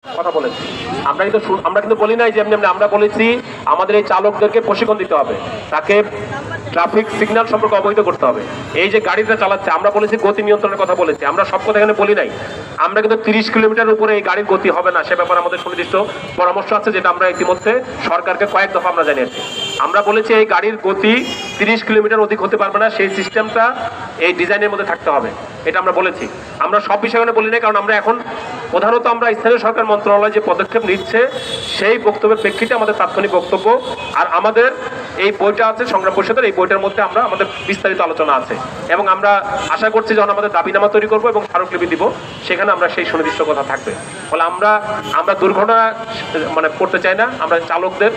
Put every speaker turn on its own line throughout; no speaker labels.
কথা বলেছি আমরা কিন্তু বলি নাই যে এমনি এমনি, আমরা বলেছি আমাদের এই চালকদেরকে প্রশিক্ষণ দিতে হবে, তাকে ট্রাফিক সিগন্যাল সম্পর্কে অবহিত করতে হবে। এই যে গাড়িটা চালাচ্ছে, আমরা বলেছি গতি নিয়ন্ত্রণের কথা বলেছি, আমরা সব কথা এখানে বলি নাই। আমরা কিন্তু 30 কিলোমিটার উপরে এই গাড়ির গতি হবে না, সে ব্যাপারে আমাদের সুনির্দিষ্ট পরামর্শ আছে, যেটা আমরা ইতিমধ্যে সরকারকে কয়েক দফা আমরা জানিয়েছি। আমরা বলেছি এই গাড়ির গতি 30 কিলোমিটার অধিক হতে পারবে না, সেই সিস্টেমটা এই ডিজাইনের মধ্যে থাকতে হবে, এটা আমরা বলেছি। আমরা সব বিষয়ে বলি নাই, কারণ আমরা এখন প্রধানত আমরা স্থানীয় সরকার মন্ত্রণালয় যে পদক্ষেপ নিচ্ছে সেই বক্তব্যের প্রেক্ষিতে আমাদের তাৎক্ষণিক বক্তব্য। আর আমাদের এই বইটা আছে সংগ্রাম পরিষদের, এই বইটার মধ্যে আমরা আমাদের বিস্তারিত আলোচনা আছে, এবং আমরা আশা করছি যখন আমাদের দাবিনামা তৈরি করবো এবং স্মারকলিপি দিব, সেখানে আমরা সেই সুনির্দিষ্ট কথা থাকবে। ফলে আমরা দুর্ঘটনা করতে চাই না। আমরা চালকদের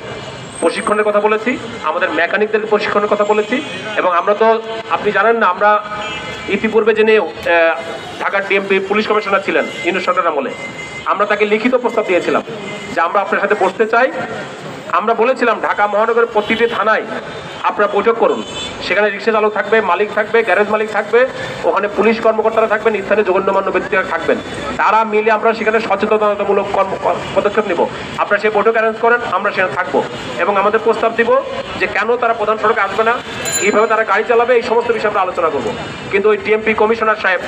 প্রশিক্ষণের কথা বলেছি, আমাদের মেকানিকদের প্রশিক্ষণের কথা বলেছি, এবং আমরা তো আপনি জানেন না, আমরা ইতিপূর্বে যিনি ঢাকার ডিএমপি পুলিশ কমিশনার ছিলেন ইউনূস সরকার আমলে, আমরা তাকে লিখিত প্রস্তাব দিয়েছিলাম যে আমরা আপনার সাথে বসতে চাই। আমরা বলেছিলাম ঢাকা মহানগরের প্রতিটি থানায় আপনারা বৈঠক করুন, সেখানে রিক্সা চালক থাকবে, মালিক থাকবে, গ্যারেজ মালিক থাকবে, ওখানে পুলিশ কর্মকর্তারা থাকবেন, স্থানীয় যোগ্যমান্য ব্যক্তিরা থাকবেন, তারা মিলে আমরা সেখানে সচেতনতামূলক পদক্ষেপ নিব। আপনারা সেই বৈঠক অ্যারেঞ্জ করেন, আমরা সেখানে থাকবো এবং আমাদের প্রস্তাব দিব যে কেন তারা প্রধান সড়কে আসবে না, এইভাবে তারা গাড়ি চালাবে, এই সমস্ত বিষয়ে আমরা আলোচনা করবো। কিন্তু ওই ডিএমপি কমিশনার সাহেব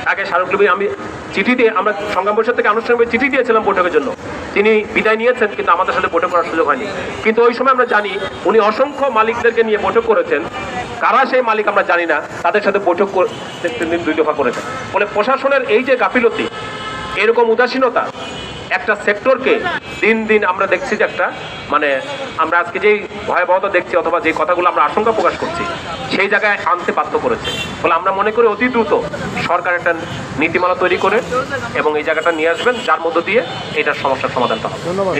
তাকে স্মারকলিপি আমি চিঠি দিয়ে, আমরা সংগ্রাম পরিষদ থেকে আনুষ্ঠানিকভাবে চিঠি দিয়েছিলাম বৈঠকের জন্য, তিনি বিদায় নিয়েছেন, কিন্তু আমাদের সাথে বৈঠক করার সুযোগ হয়নি। কিন্তু ওই সময় আমরা জানি উনি অসংখ্য মালিকদেরকে নিয়ে বৈঠক করেছেন, কারা সেই মালিক আমরা জানি না, তাদের সাথে বৈঠক দিন 2 দফা করেছেন। ফলে প্রশাসনের এই যে গাফিলতি, এরকম উদাসীনতা একটা সেক্টরকে দিন দিন আমরা দেখছি যে একটা আমরা আজকে যেই ভয়াবহতা দেখছি অথবা যে কথাগুলো আমরা আশঙ্কা প্রকাশ করছি সেই জায়গায় আনতে বাধ্য করেছে। ফলে আমরা মনে করি অতি দ্রুত সরকার একটা নীতিমালা তৈরি করে এবং এই জায়গাটা নিয়ে আসবেন, যার মধ্য দিয়ে এটার সমস্যার সমাধানটা হবে।
ধন্যবাদ।